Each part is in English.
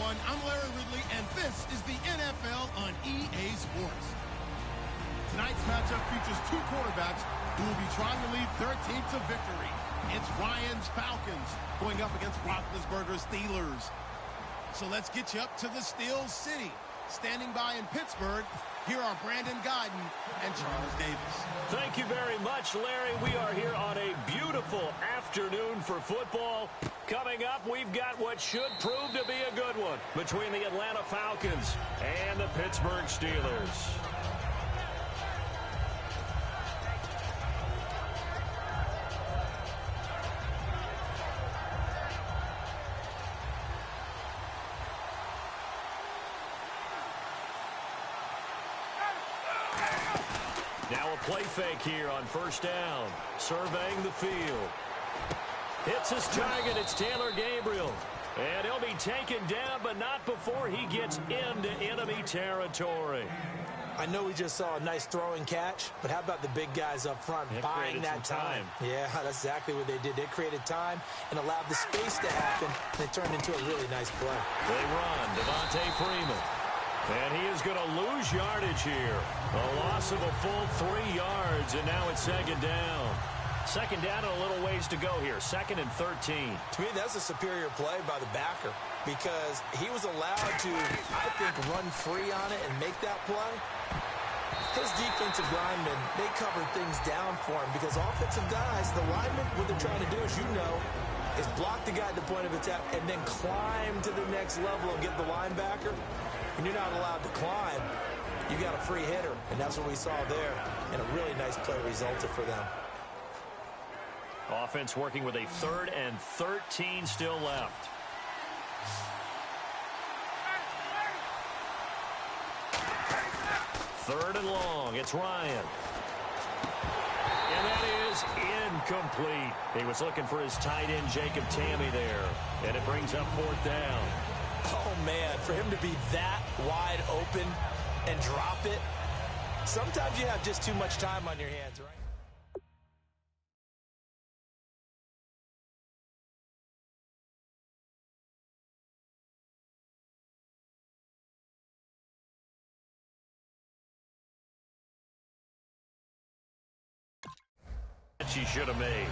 everyone. I'm Larry Ridley, and this is the NFL on EA Sports. Tonight's matchup features two quarterbacks who will be trying to lead their team to victory. It's Ryan's Falcons going up against Roethlisberger's Steelers. So let's get you up to the Steel City. Standing by in Pittsburgh, here are Brandon Guyton and Charles Davis. Thank you very much, Larry. We are here on a beautiful afternoon for football. Coming up, we've got what should prove to be a good one between the Atlanta Falcons and the Pittsburgh Steelers. Now a play fake here on first down. Surveying the field. Hits his target. It's Taylor Gabriel. And he'll be taken down, but not before he gets into enemy territory. I know we just saw a nice throwing catch, but how about the big guys up front buying that time? Yeah, that's exactly what they did. They created time and allowed the space to happen, and it turned into a really nice play. They run. Devontae Freeman. And he is going to lose yardage here. A loss of a full 3 yards, and now it's second down. Second down and a little ways to go here. 2nd and 13. To me, that's a superior play by the backer because he was allowed to, I think, run free on it and make that play. His defensive linemen, they covered things down for him because offensive guys, the linemen, what they're trying to do, as you know, is block the guy at the point of attack and then climb to the next level and get the linebacker. When you're not allowed to climb, you got a free hitter, and that's what we saw there, and a really nice play resulted for them. Offense working with a 3rd and 13 still left. Third and long. It's Ryan. And that is incomplete. He was looking for his tight end, Jacob Tamme, there. And it brings up 4th down. Oh, man, for him to be that wide open and drop it, sometimes you have just too much time on your hands, right? She should have made.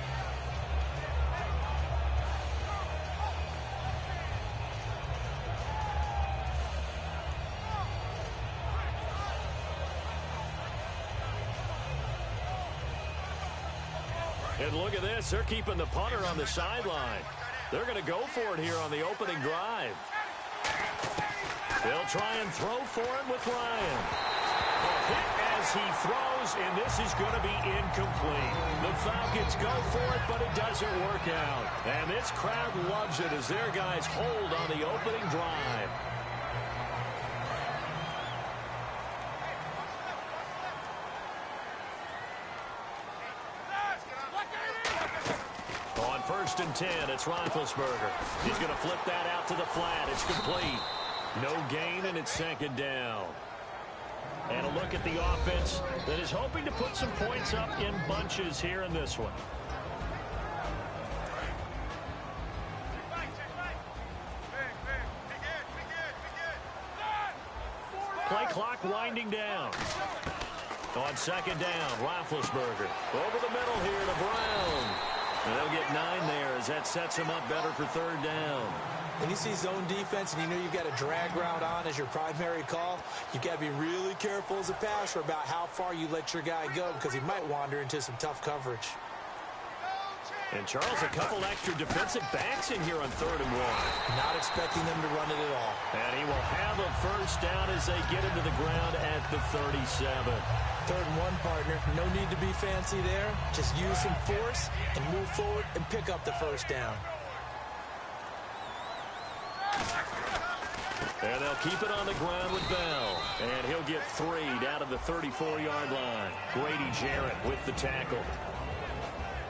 And look at this. They're keeping the punter on the sideline. They're going to go for it here on the opening drive. They'll try and throw for it with Ryan. A hit as he throws, and this is going to be incomplete. The Falcons go for it, but it doesn't work out. And this crowd loves it as their guys hold on the opening drive. On 1st and 10, it's Roethlisberger. He's going to flip that out to the flat. It's complete. No gain, and it's 2nd down. And a look at the offense that is hoping to put some points up in bunches here in this one. Play clock winding down. On 2nd down, Roethlisberger. Over the middle here to Brown. And they'll get 9 there as that sets him up better for 3rd down. When you see zone defense and you know you've got a drag route on as your primary call, you've got to be really careful as a passer about how far you let your guy go because he might wander into some tough coverage. And Charles, a couple extra defensive backs in here on 3rd and 1. Not expecting them to run it at all. And he will have a 1st down as they get into the ground at the 37. 3rd and 1, partner. No need to be fancy there. Just use some force and move forward and pick up the 1st down. And they'll keep it on the ground with Bell. And he'll get 3 down to the 34-yard line. Grady Jarrett with the tackle.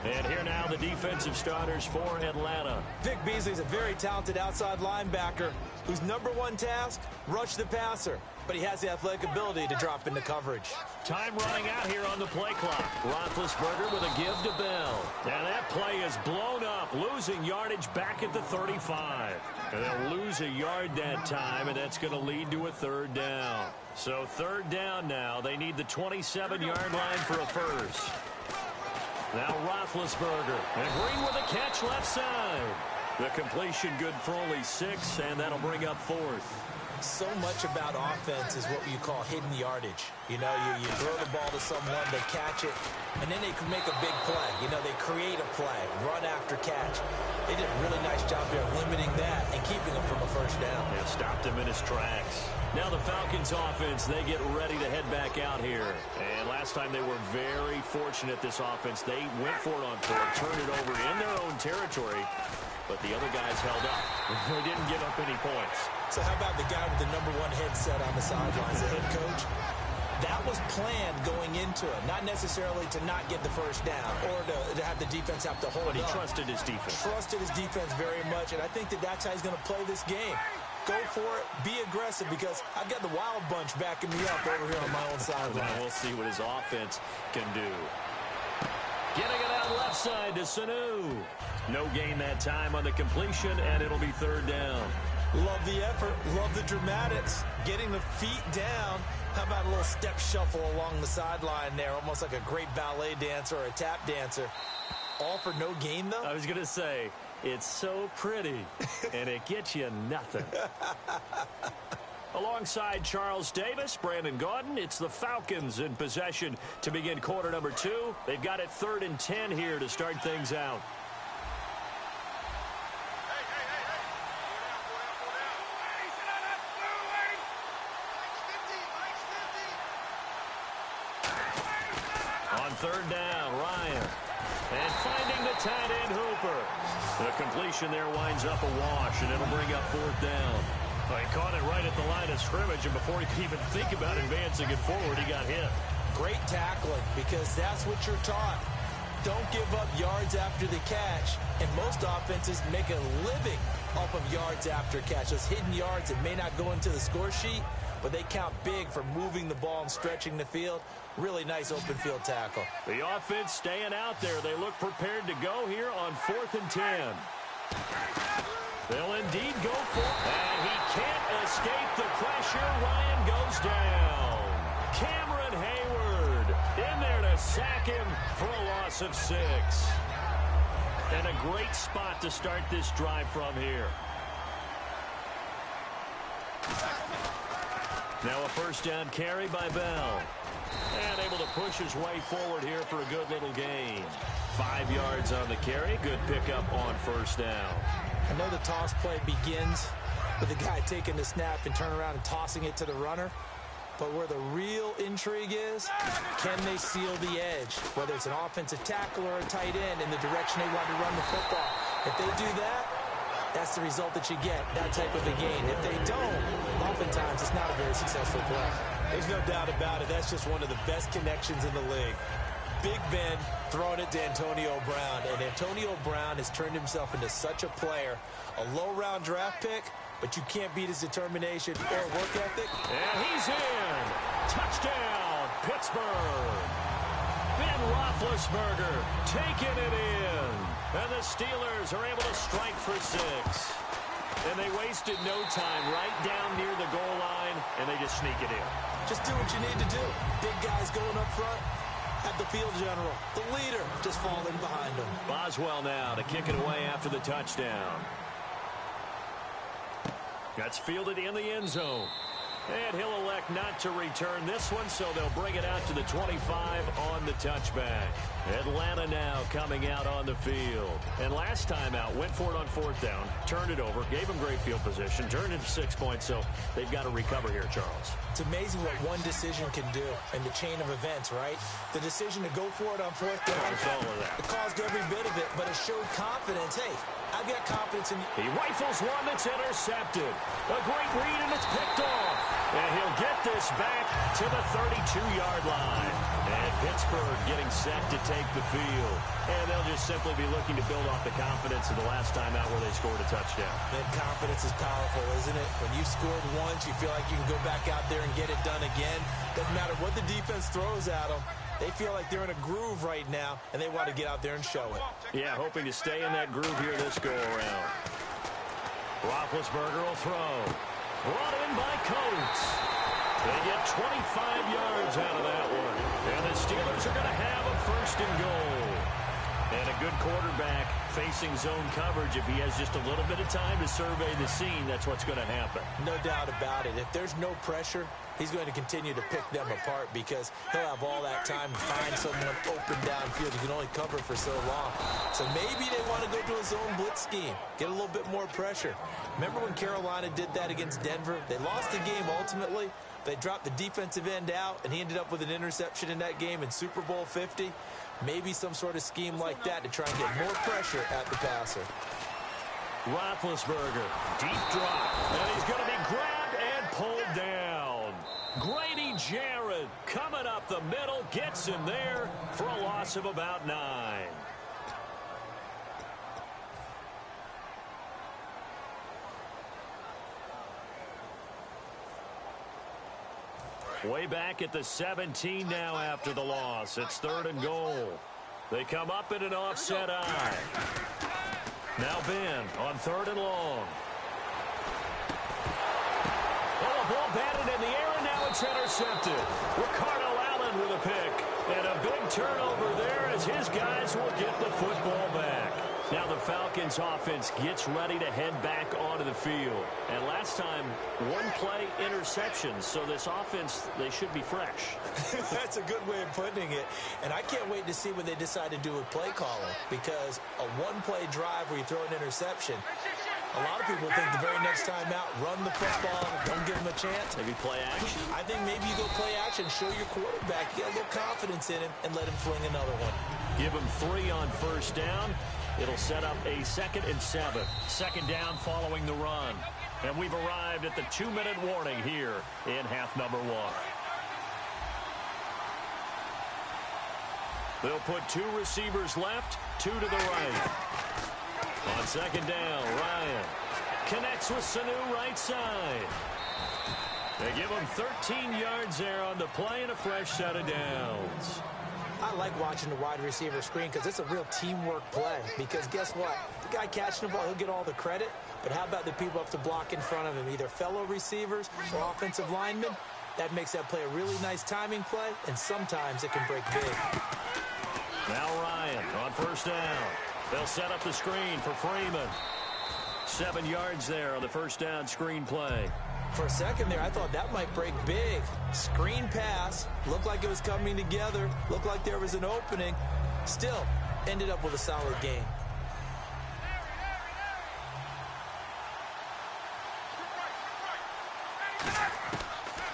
And here now the defensive starters for Atlanta. Vic Beasley's a very talented outside linebacker whose #1 task, rush the passer. but he has the athletic ability to drop into coverage. Time running out here on the play clock. Roethlisberger with a give to Bell. And that play is blown up, losing yardage back at the 35. And they'll lose a yard that time, and that's going to lead to a third down. So third down now. They need the 27-yard line for a first. Now Roethlisberger. And Green with a catch left side. The completion good for only 6, and that'll bring up fourth. So much about offense is what you call hidden yardage. You know, you throw the ball to someone, they catch it, and then they can make a big play. You know, they create a play, run after catch. They did a really nice job there of limiting that and keeping him from a first down. Yeah, stopped him in his tracks. Now the Falcons offense, they get ready to head back out here. And last time they were very fortunate, this offense. They went for it on fourth, turned it over in their own territory, but the other guys held up. They didn't give up any points. So how about the guy with the #1 headset on the sidelines, the head coach? That was planned going into it, not necessarily to not get the first down or to have the defense have to hold But he up. trusted his defense. Trusted his defense very much, and I think that's how he's going to play this game. Go for it, be aggressive, because I've got the wild bunch backing me up over here on my own sideline. We'll see what his offense can do. Getting it out left side to Sanu. No gain that time on the completion, and it'll be third down. Love the effort, love the dramatics, getting the feet down. How about a little step shuffle along the sideline there, almost like a great ballet dancer or a tap dancer. All for no gain, though? I was going to say, it's so pretty, and it gets you nothing. Alongside Charles Davis, Brandon Gaudin, it's the Falcons in possession to begin quarter number 2. They've got it 3rd and 10 here to start things out. On third down, Ryan. And finding the tight end, Hooper. The completion there winds up a wash, and it'll bring up 4th down. Well, he caught it right at the line of scrimmage, and before he could even think about advancing it forward, he got hit. Great tackling, because that's what you're taught. Don't give up yards after the catch, and most offenses make a living off of yards after catch. Those hidden yards that may not go into the score sheet, but they count big for moving the ball and stretching the field. Really nice open field tackle. The offense staying out there. They look prepared to go here on 4th and 10. They'll indeed go for it. And he can't escape the pressure. Ryan goes down. Cameron Hayward in there to sack him for a loss of 6. And a great spot to start this drive from here. Now a first down carry by Bell. And able to push his way forward here for a good little gain. 5 yards on the carry. Good pickup on first down. I know the toss play begins with the guy taking the snap and turning around and tossing it to the runner. But where the real intrigue is, can they seal the edge? Whether it's an offensive tackle or a tight end in the direction they want to run the football. If they do that, that's the result that you get, that type of a gain. If they don't, oftentimes it's not a very successful play. There's no doubt about it. That's just one of the best connections in the league. Big Ben throwing it to Antonio Brown, and Antonio Brown has turned himself into such a player. A low-round draft pick, but you can't beat his determination or work ethic. And he's in. Touchdown, Pittsburgh. Ben Roethlisberger taking it in. And the Steelers are able to strike for 6. And they wasted no time right down near the goal line, and they just sneak it in. Just do what you need to do. Big guys going up front. Have the field general, the leader, just falling behind him. Boswell now to kick it away after the touchdown. That's fielded in the end zone. And he'll elect not to return this one, so they'll bring it out to the 25 on the touchback. Atlanta now coming out on the field. And last time out, went for it on 4th down, turned it over, gave him great field position, turned it to 6 points, so they've got to recover here, Charles. It's amazing what one decision can do in the chain of events, right? The decision to go for it on 4th down, it caused every bit of it, but it showed confidence. Hey, I've got confidence in you. He rifles one that's intercepted. A great read, and it's picked off. And he'll get this back to the 32-yard line. And Pittsburgh getting set to take the field. And they'll just simply be looking to build off the confidence of the last time out where they scored a touchdown. And confidence is powerful, isn't it? When you've scored once, you feel like you can go back out there and get it done again. Doesn't matter what the defense throws at them. They feel like they're in a groove right now, and they want to get out there and show it. Yeah, hoping to stay in that groove here this go-around. Roethlisberger will throw. Brought in by Coates. They get 25 yards out of that one. And the Steelers are going to have a first and goal. And a good quarterback facing zone coverage. If he has just a little bit of time to survey the scene, that's what's going to happen. No doubt about it. If there's no pressure, he's going to continue to pick them apart because he'll have all that time to find someone open downfield. You can only cover for so long. So maybe they want to go to a zone blitz scheme, get a little bit more pressure. Remember when Carolina did that against Denver? They lost the game ultimately. They dropped the defensive end out, and he ended up with an interception in that game in Super Bowl 50. Maybe some sort of scheme like that to try and get more pressure at the passer. Roethlisberger, deep drop, and he's going to be grabbed and pulled down. Grady Jarrett coming up the middle, gets him there for a loss of about 9. Way back at the 17 now after the loss. It's 3rd and goal. They come up in an offset eye. Now Ben on 3rd and long. Oh, a ball batted in the air, and now it's intercepted. Ricardo Allen with a pick. And a big turnover there as his guys will get the football back. Now the Falcons offense gets ready to head back onto the field. And last time, one play interceptions. So this offense, they should be fresh. That's a good way of putting it. And I can't wait to see what they decide to do with play calling. Because a one-play drive where you throw an interception, a lot of people think the very next time out, run the football, don't give them a chance. Maybe play action. I think maybe you go play action, show your quarterback, get a little confidence in him, and let him fling another one. Give him 3 on first down. It'll set up a 2nd and 7. 2nd down following the run. And we've arrived at the 2-minute warning here in half number 1. They'll put 2 receivers left, 2 to the right. On 2nd down, Ryan connects with Sanu right side. They give him 13 yards there on the play and a fresh set of downs. I like watching the wide receiver screen because it's a real teamwork play. Because guess what? The guy catching the ball, he'll get all the credit. But how about the people up to block in front of him, either fellow receivers or offensive linemen? That makes that play a really nice timing play, and sometimes it can break big. Now Ryan on first down. They'll set up the screen for Freeman. 7 yards there on the first down screen play. For a second there, I thought that might break big. Screen pass. Looked like it was coming together. Looked like there was an opening. Still, ended up with a solid game.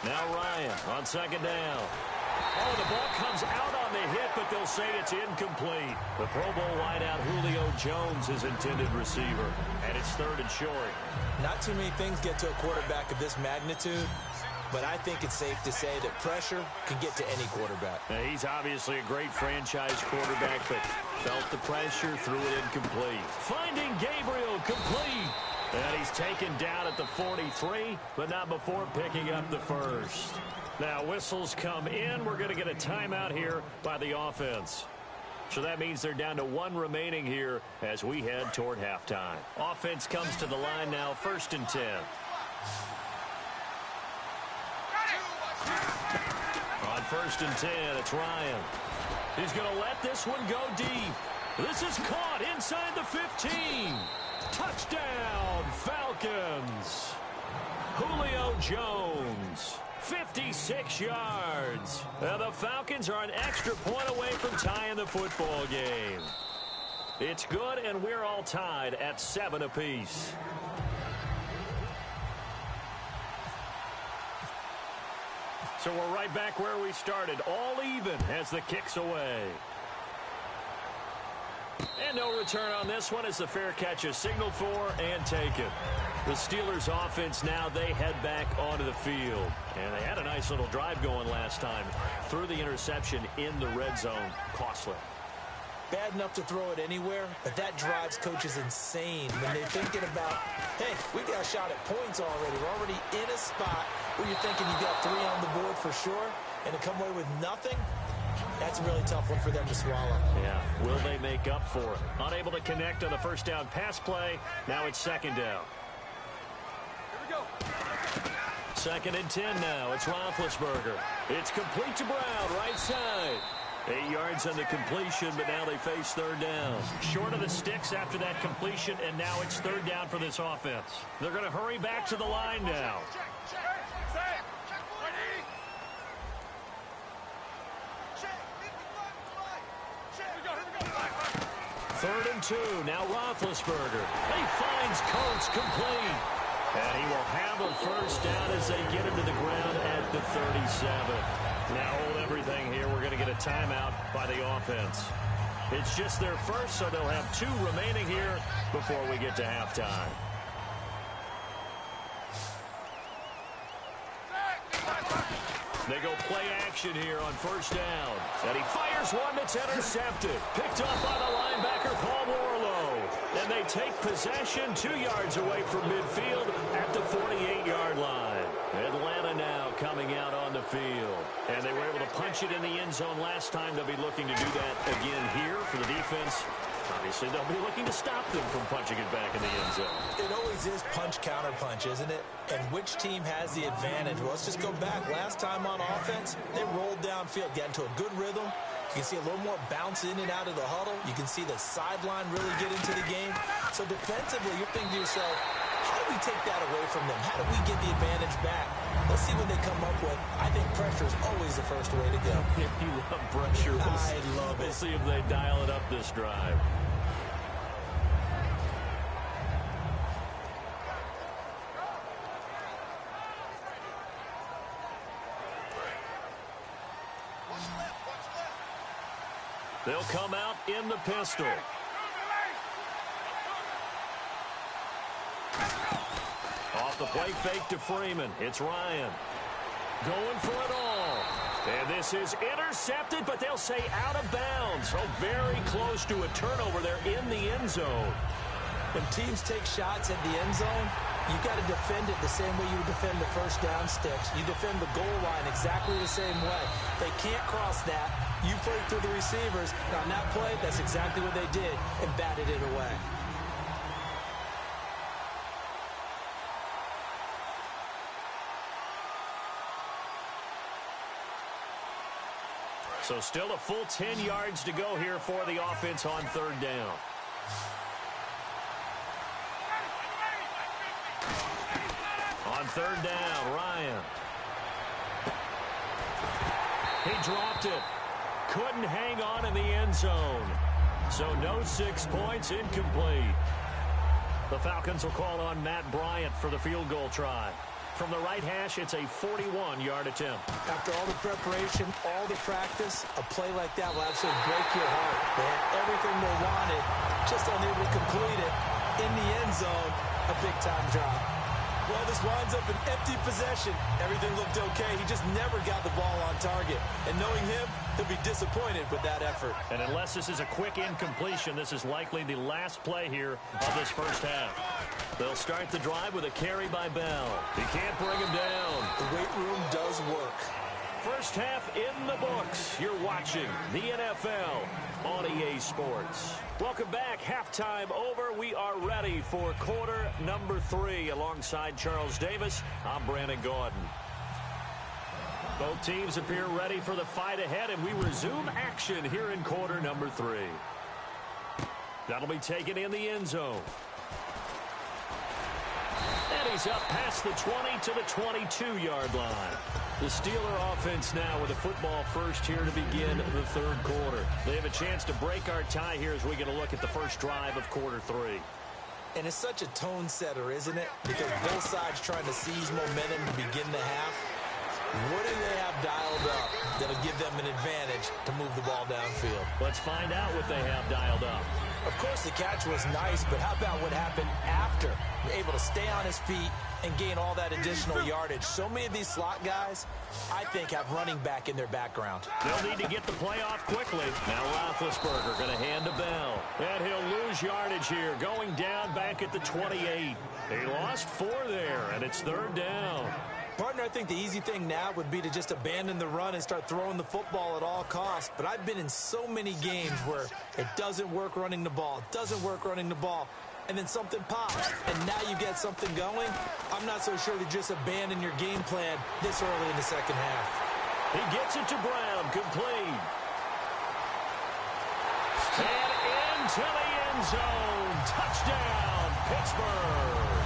Now Ryan on 2nd down. Oh, the ball comes out on the hit, but they'll say it's incomplete. The Pro Bowl wideout Julio Jones is intended receiver, and it's 3rd and short. Not too many things get to a quarterback of this magnitude, but I think it's safe to say that pressure can get to any quarterback. Now, he's obviously a great franchise quarterback, but felt the pressure, threw it incomplete. Finding Gabriel complete. And he's taken down at the 43, but not before picking up the first. Now, whistles come in. We're going to get a timeout here by the offense. So that means they're down to 1 remaining here as we head toward halftime. Offense comes to the line now, 1st and 10. On 1st and 10, it's Ryan. He's going to let this one go deep. This is caught inside the 15. Touchdown, Falcons. Julio Jones. 56 yards. Now the Falcons are an extra point away from tying the football game. It's good, and we're all tied at 7 apiece. So we're right back where we started, all even as the kick's away. And no return on this one as the fair catch is signaled for and taken. The Steelers offense now, they head back onto the field. And they had a nice little drive going last time. Threw the interception in the red zone. Costly. Bad enough to throw it anywhere, but that drives coaches insane when they're thinking about, hey, we got a shot at points already. We're already in a spot where you're thinking you got 3 on the board for sure, and to come away with nothing, that's a really tough one for them to swallow. Yeah, will they make up for it? Unable to connect on the first down pass play. Now it's second down. Here we go. 2nd and 10 now. It's Roethlisberger. It's complete to Brown, right side. 8 yards on the completion, but now they face third down. Short of the sticks after that completion, and now it's third down for this offense. They're going to hurry back to the line now. Third and 2. Now Roethlisberger. He finds Coates complete. And he will have a first down as they get him to the ground at the 37. Now hold everything here. We're going to get a timeout by the offense. It's just their first, so they'll have 2 remaining here before we get to halftime. They go play action here on first down. And he fires one that's intercepted. Picked up by the linebacker, Paul Warlow. And they take possession 2 yards away from midfield at the 48-yard line. Atlanta now coming out on the field. And they were able to punch it in the end zone last time. They'll be looking to do that again here for the defense. Obviously, they'll be looking to stop them from punching it back in the end zone. It always is punch-counter-punch, isn't it? And which team has the advantage? Well, let's just go back. Last time on offense, they rolled downfield, got into a good rhythm. You can see a little more bounce in and out of the huddle. You can see the sideline really get into the game. So defensively, you're thinking to yourself, how do we take that away from them? How do we get the advantage back? Let's see what they come up with. I think pressure is always the first way to go. If you love pressure, I love it. We'll see if they dial it up this drive. They'll come out in the pistol. Off the play fake to Freeman. It's Ryan. Going for it all. And this is intercepted, but they'll say out of bounds. So very close to a turnover there in the end zone. When teams take shots at the end zone, you got to defend it the same way you would defend the first down sticks. You defend the goal line exactly the same way. They can't cross that. You played through the receivers. On that play, that's exactly what they did and batted it away. So still a full 10 yards to go here for the offense on third down. On third down, Ryan. He dropped it. Couldn't hang on in the end zone. So no 6 points, incomplete. The Falcons will call on Matt Bryant for the field goal try. From the right hash, it's a 41-yard attempt. After all the preparation, all the practice, a play like that will absolutely break your heart. They had everything they wanted, just unable to complete it. In the end zone, a big-time drop. Well, this winds up an empty possession. Everything looked okay. He just never got the ball on target. And knowing him, he'll be disappointed with that effort. And unless this is a quick incompletion, this is likely the last play here of this first half. They'll start the drive with a carry by Bell. He can't bring him down. The weight room does work. First half in the books. You're watching the NFL on EA Sports. Welcome back. Halftime over. We are ready for quarter number 3. Alongside Charles Davis, I'm Brandon Gordon. Both teams appear ready for the fight ahead, and we resume action here in quarter number 3. That'll be taken in the end zone. And he's up past the 20 to the 22-yard line. The Steeler offense now with the football first here to begin the third quarter. They have a chance to break our tie here as we get a look at the first drive of quarter 3. And it's such a tone setter, isn't it? Because both sides trying to seize momentum to begin the half. What do they have dialed up that'll give them an advantage to move the ball downfield? Let's find out what they have dialed up. Of course, the catch was nice, but how about what happened after? Able to stay on his feet and gain all that additional yardage. So many of these slot guys, I think, have running back in their background. They'll need to get the play off quickly. Now Roethlisberger going to hand to Bell. And he'll lose yardage here, going down back at the 28. He lost 4 there, and it's 3rd down. Partner, I think the easy thing now would be to just abandon the run and start throwing the football at all costs. But I've been in so many games where it doesn't work running the ball, and then something pops, and now you get something going. I'm not so sure to just abandon your game plan this early in the second half. He gets it to Brown, complete. And into the end zone. Touchdown, Pittsburgh.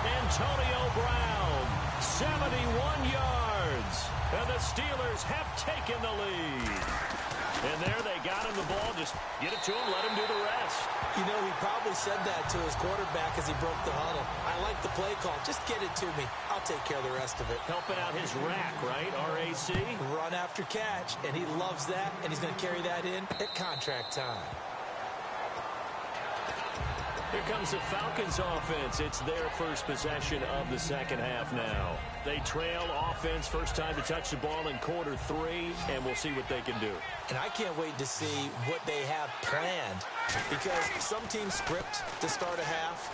Antonio Brown, 71 yards. And the Steelers have taken the lead. And there they got him the ball. Just get it to him, let him do the rest. You know, he probably said that to his quarterback as he broke the huddle. I like the play call. Just get it to me. I'll take care of the rest of it. Helping out his rack, right? RAC. Run after catch, and he loves that, and he's going to carry that in at contract time. Here comes the Falcons offense. It's their first possession of the second half now. They trail offense, first time to touch the ball in quarter 3, and we'll see what they can do. And I can't wait to see what they have planned, because some teams script to start a half.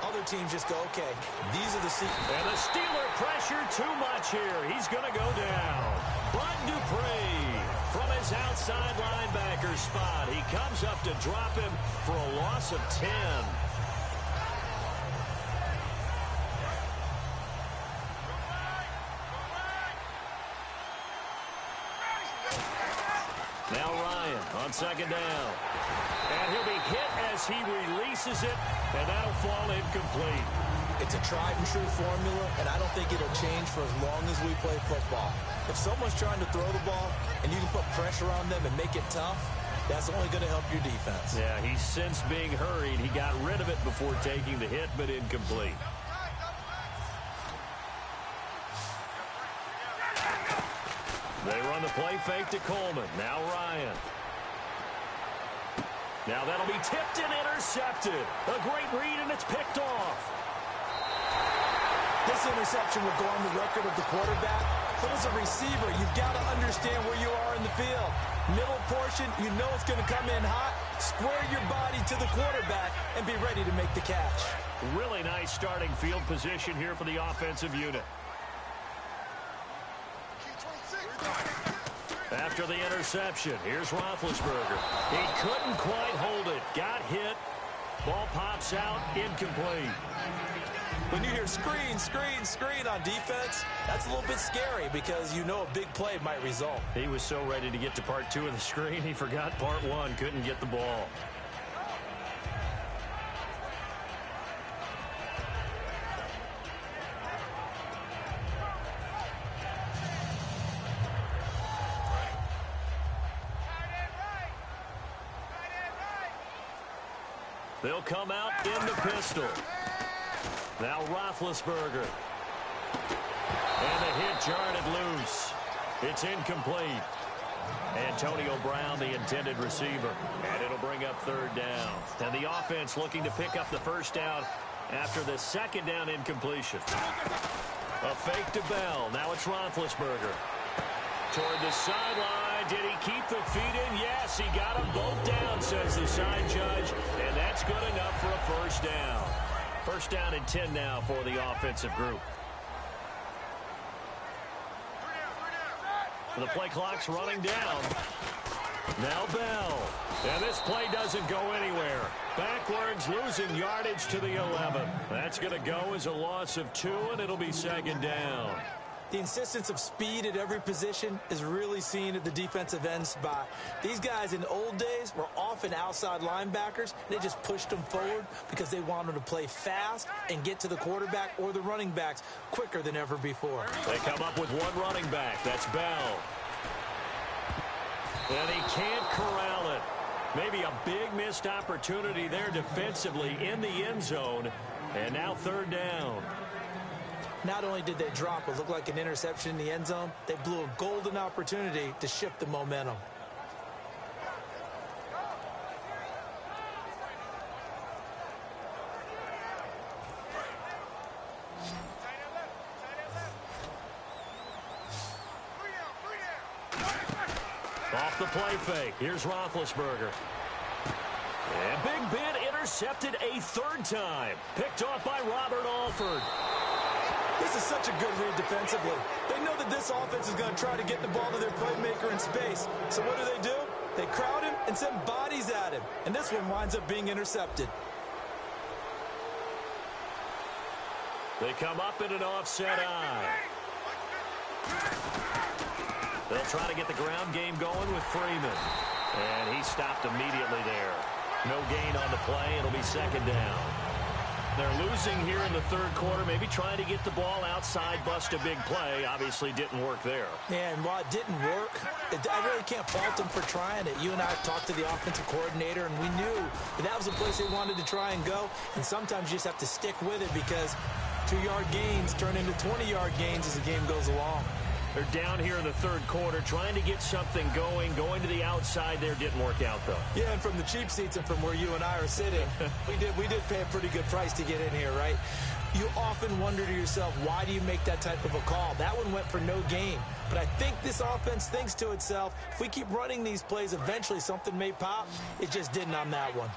Other teams just go, okay, these are the sequences. And the Steeler pressure too much here. He's going to go down. Bud Dupree from his outside linebacker spot. He comes up to drop him for a loss of 10. Now Ryan on second down. And he'll be hit as he releases it, and that'll fall incomplete. It's a tried-and-true formula, and I don't think it'll change for as long as we play football. If someone's trying to throw the ball and you can put pressure on them and make it tough, that's only going to help your defense. Yeah, he's since being hurried. He got rid of it before taking the hit, but incomplete. They run the play fake to Coleman. Now Ryan. Now that'll be tipped and intercepted. A great read, and it's picked off. This interception will go on the record of the quarterback, but as a receiver, you've got to understand where you are in the field. Middle portion, you know it's going to come in hot. Square your body to the quarterback and be ready to make the catch. Really nice starting field position here for the offensive unit. After the interception, here's Roethlisberger. He couldn't quite hold it. Got hit. Ball pops out. Incomplete. When you hear screen, screen, screen on defense, that's a little bit scary because you know a big play might result. He was so ready to get to part 2 of the screen, he forgot part 1. Couldn't get the ball. They'll come out in the pistol. Now Roethlisberger. And the hit jarred it loose. It's incomplete. Antonio Brown, the intended receiver. And it'll bring up 3rd down. And the offense looking to pick up the first down after the 2nd down incompletion. A fake to Bell. Now it's Roethlisberger. Toward the sideline. Did he keep the feet in? Yes, he got them both down, says the side judge. And that's good enough for a first down. First down and 10 now for the offensive group. The play clock's running down. Now Bell. And this play doesn't go anywhere. Backwards, losing yardage to the 11. That's going to go as a loss of 2, and it'll be 2nd down. The insistence of speed at every position is really seen at the defensive end spot. These guys in the old days were often outside linebackers. They just pushed them forward because they wanted to play fast and get to the quarterback or the running backs quicker than ever before. They come up with one running back. That's Bell. And he can't corral it. Maybe a big missed opportunity there defensively in the end zone. And now 3rd down. Not only did they drop what looked like an interception in the end zone, they blew a golden opportunity to shift the momentum. Off the play fake. Here's Roethlisberger. And Big Ben intercepted a third time. Picked off by Robert Alford. This is such a good read defensively. They know that this offense is going to try to get the ball to their playmaker in space. So what do? They crowd him and send bodies at him. And this one winds up being intercepted. They come up in an offset eye. They'll try to get the ground game going with Freeman. And he stopped immediately there. No gain on the play. It'll be second down. They're losing here in the third quarter, maybe trying to get the ball outside, bust a big play. Obviously didn't work there. Yeah, and while it didn't work, I really can't fault them for trying it. You and I talked to the offensive coordinator, and we knew that was the place they wanted to try and go. And sometimes you just have to stick with it because 2-yard gains turn into 20-yard gains as the game goes along. They're down here in the third quarter, trying to get something going to the outside there. Didn't work out, though. Yeah, and from the cheap seats and from where you and I are sitting, we did pay a pretty good price to get in here, right? You often wonder to yourself, why do you make that type of a call? That one went for no gain. But I think this offense thinks to itself, if we keep running these plays, eventually something may pop. It just didn't on that one.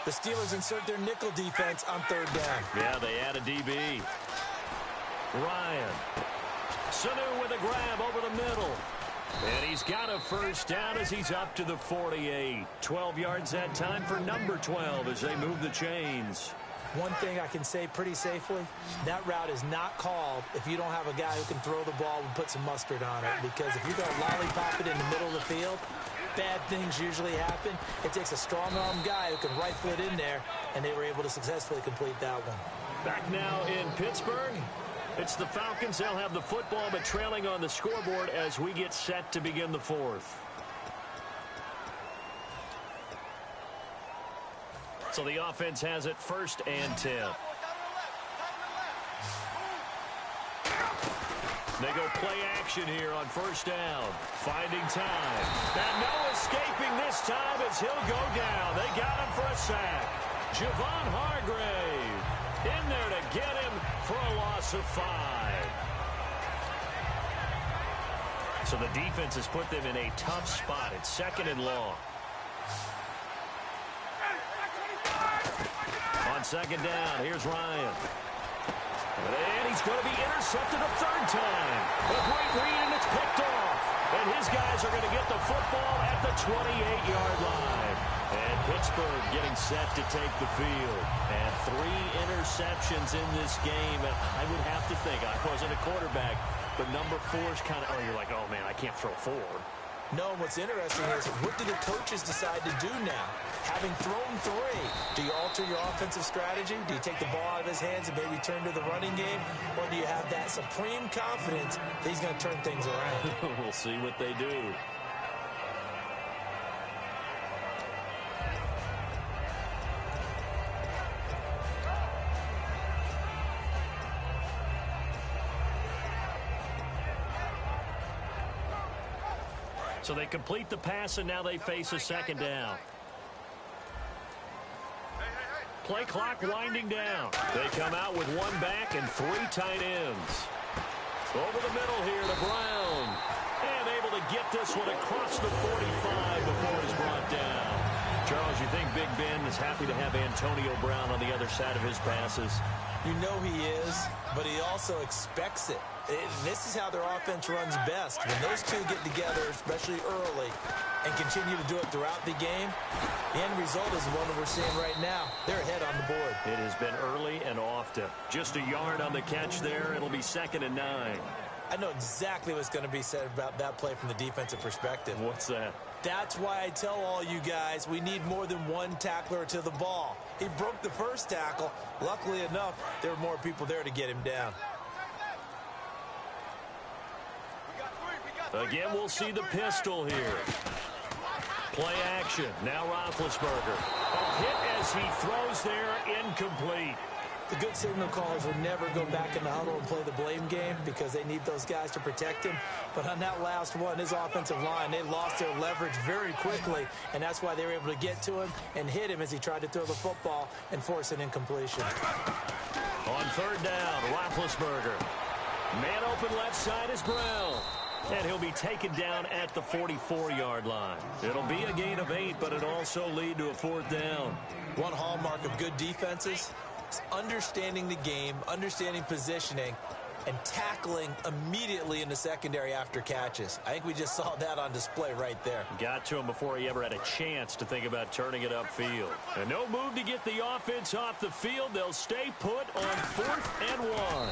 The Steelers insert their nickel defense on third down. Yeah, they add a DB. Ryan. Sanu with a grab over the middle. And he's got a first down as he's up to the 48. 12 yards that time for number 12 as they move the chains. One thing I can say pretty safely, that route is not called if you don't have a guy who can throw the ball and put some mustard on it. Because if you're going to lollipop it in the middle of the field, bad things usually happen. It takes a strong-arm guy who can rifle it in there, and they were able to successfully complete that one. Back now in Pittsburgh. It's the Falcons. They'll have the football, but trailing on the scoreboard as we get set to begin the fourth. So the offense has it 1st and 10. They go play action here on 1st down. Finding time. And no escaping this time as he'll go down. They got him for a sack. Javon Hargrave in there to get him for a loss of 5. So the defense has put them in a tough spot. It's 2nd and long. On 2nd down, here's Ryan. And he's going to be intercepted a 3rd time. A great read, and it's picked off. And his guys are going to get the football at the 28-yard line. And Pittsburgh getting set to take the field. And 3 interceptions in this game. And I would have to think, I wasn't a quarterback, but number 4 is kind of, you're like, oh, man, I can't throw 4. No, what's interesting is, what do the coaches decide to do now? Having thrown 3, do you alter your offensive strategy? Do you take the ball out of his hands and maybe turn to the running game? Or do you have that supreme confidence that he's going to turn things around? We'll see what they do. So they complete the pass, and now they face a 2nd down. Play clock winding down. They come out with 1 back and 3 tight ends. Over the middle here to Brown. And able to get this one across the 45 before he's brought down. Charles, you think Big Ben is happy to have Antonio Brown on the other side of his passes? You know he is, but he also expects it. This is how their offense runs best. When those two get together, especially early, and continue to do it throughout the game, the end result is the one that we're seeing right now. They're ahead on the board. It has been early and often. Just a yard on the catch there. It'll be 2nd and 9. I know exactly what's going to be said about that play from the defensive perspective. What's that? That's why I tell all you guys we need more than 1 tackler to the ball. He broke the first tackle. Luckily enough, there were more people there to get him down. Again, we'll see the pistol here. Play action. Now Roethlisberger. A hit as he throws there, incomplete. The good signal callers would never go back in the huddle and play the blame game because they need those guys to protect him. But on that last one, his offensive line, they lost their leverage very quickly, and that's why they were able to get to him and hit him as he tried to throw the football and force an incompletion. On 3rd down, Roethlisberger. Man open left side is Brown. And he'll be taken down at the 44-yard line. It'll be a gain of 8, but it'll also lead to a 4th down. One hallmark of good defenses is understanding the game, understanding positioning, and tackling immediately in the secondary after catches. I think we just saw that on display right there. Got to him before he ever had a chance to think about turning it upfield. And no move to get the offense off the field. They'll stay put on 4th and 1.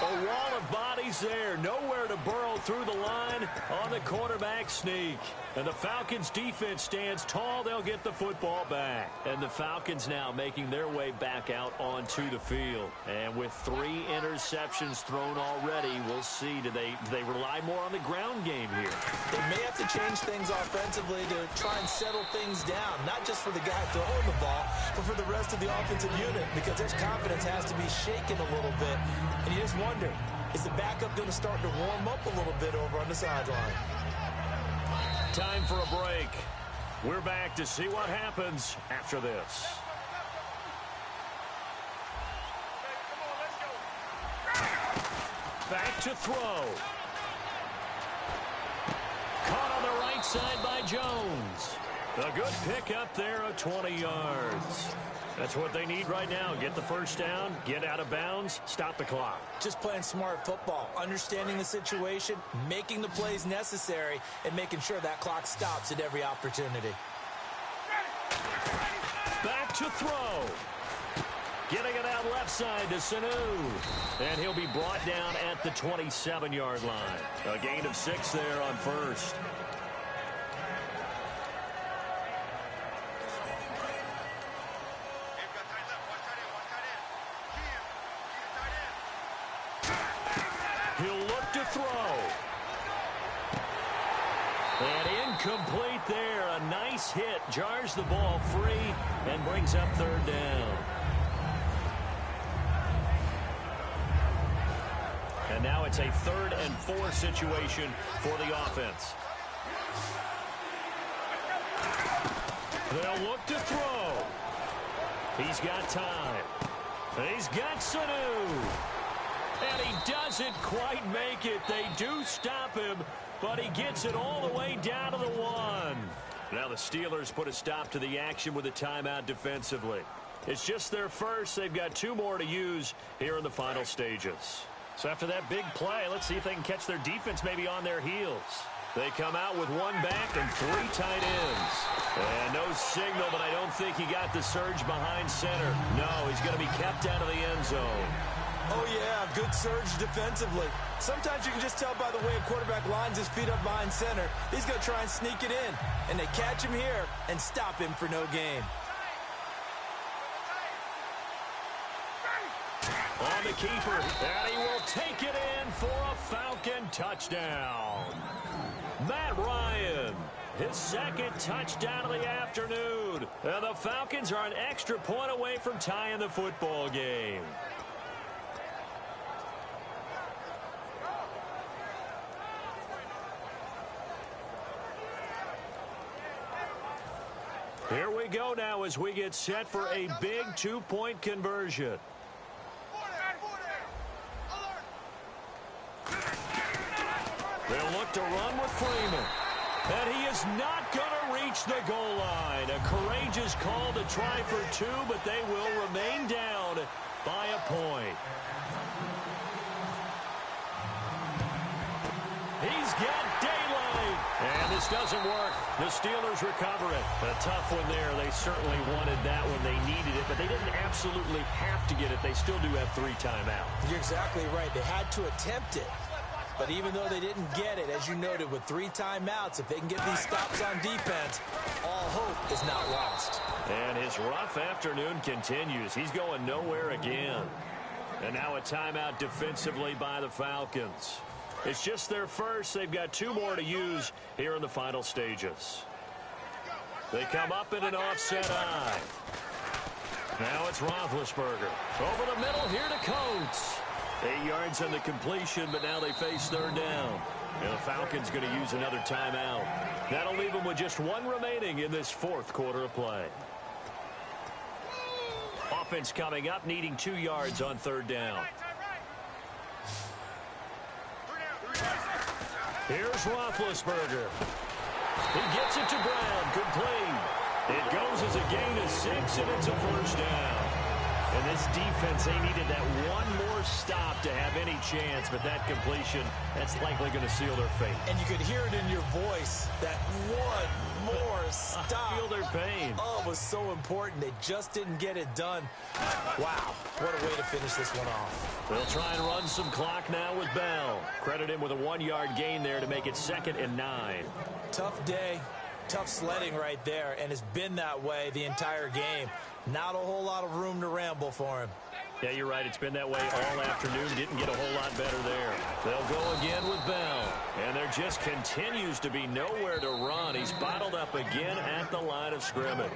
A wall of bodies there. Nowhere to burrow through the line on the quarterback sneak. And the Falcons defense stands tall. They'll get the football back. And the Falcons now making their way back out onto the field. And with 3 interceptions thrown already, we'll see. Do they rely more on the ground game here? They may have to change things offensively to try and settle things down. Not just for the guy throwing the ball, but for the rest of the offensive unit. Because their confidence has to be shaken a little bit. And you just wonder, is the backup going to start to warm up a little bit over on the sideline? Time for a break. We're back to see what happens after this. Back to throw. Caught on the right side by Jones. A good pickup there of 20 yards. That's what they need right now. Get the first down, get out of bounds, stop the clock. Just playing smart football, understanding the situation, making the plays necessary, and making sure that clock stops at every opportunity. Back to throw. Getting it out left side to Sanu. And he'll be brought down at the 27-yard line. A gain of 6 there on first. He'll look to throw. And incomplete there. A nice hit. Jars the ball free and brings up 3rd down. And now it's a 3rd and 4 situation for the offense. They'll look to throw. He's got time. He's got Sanu. And he doesn't quite make it. They do stop him, but he gets it all the way down to the 1. Now the Steelers put a stop to the action with a timeout defensively. It's just their first. They've got 2 more to use here in the final stages. So after that big play, let's see if they can catch their defense maybe on their heels. They come out with 1 back and 3 tight ends. And no signal, but I don't think he got the surge behind center. No, he's going to be kept out of the end zone. Oh, yeah, good surge defensively. Sometimes you can just tell by the way a quarterback lines his feet up behind center. He's going to try and sneak it in. And they catch him here and stop him for no gain. On the keeper, and he will take it in for a Falcon touchdown. Matt Ryan, his 2nd touchdown of the afternoon. And the Falcons are an extra point away from tying the football game. Here we go now as we get set for a big 2-point conversion. They'll look to run with Freeman. And he is not going to reach the goal line. A courageous call to try for 2, but they will remain down by a point. He's got daylight. And this doesn't work. The Steelers recover it. A tough one there. They certainly wanted that one. They needed it, but they didn't absolutely have to get it. They still do have 3 timeouts. You're exactly right. They had to attempt it. But even though they didn't get it, as you noted, with 3 timeouts, if they can get these stops on defense, all hope is not lost. And his rough afternoon continues. He's going nowhere again. And now a timeout defensively by the Falcons. It's just their first. They've got 2 more to use here in the final stages. They come up in an offset eye. Now it's Roethlisberger. Over the middle here to Coates. 8 yards on the completion, but now they face 3rd down. And the Falcons going to use another timeout. That'll leave them with just 1 remaining in this 4th quarter of play. Offense coming up, needing 2 yards on 3rd down. Here's Roethlisberger. He gets it to Brown, complete. It goes as a gain of 6, and it's a first down. And this defense, they needed that one more stop to have any chance, but that completion, that's likely going to seal their fate. And you could hear it in your voice, that one more stop. I feel their pain. Oh, it was so important. They just didn't get it done. Wow, what a way to finish this one off. They'll try and run some clock now with Bell. Credit him with a 1-yard gain there to make it 2nd and 9. Tough day, tough sledding right there, and it's been that way the entire game. Not a whole lot of room to ramble for him. Yeah, you're right. It's been that way all afternoon. Didn't get a whole lot better there. They'll go again with Bell. And there just continues to be nowhere to run. He's bottled up again at the line of scrimmage.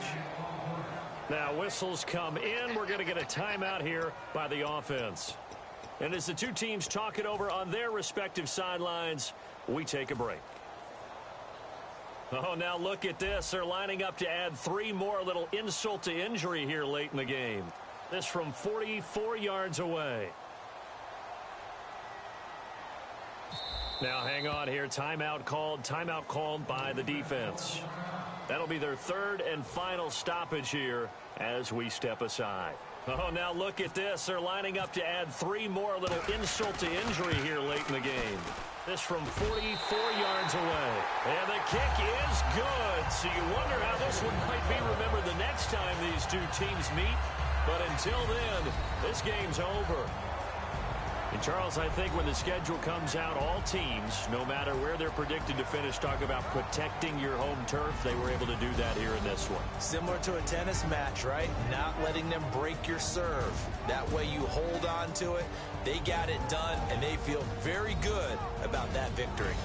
Now, whistles come in. We're going to get a timeout here by the offense. And as the two teams talk it over on their respective sidelines, we take a break. Oh, now look at this. They're lining up to add 3 more. A little insult to injury here late in the game. This from 44 yards away. Now hang on here. Timeout called by the defense. That'll be their 3rd and final stoppage here as we step aside. Oh, now look at this. They're lining up to add 3 more. A little insult to injury here late in the game. This from 44 yards away. And the kick is good. So you wonder how this one might be remembered the next time these two teams meet. But until then, this game's over. And Charles, I think when the schedule comes out, all teams, no matter where they're predicted to finish, talk about protecting your home turf. They were able to do that here in this one. Similar to a tennis match, right? Not letting them break your serve. That way you hold on to it. They got it done, and they feel very good about that victory.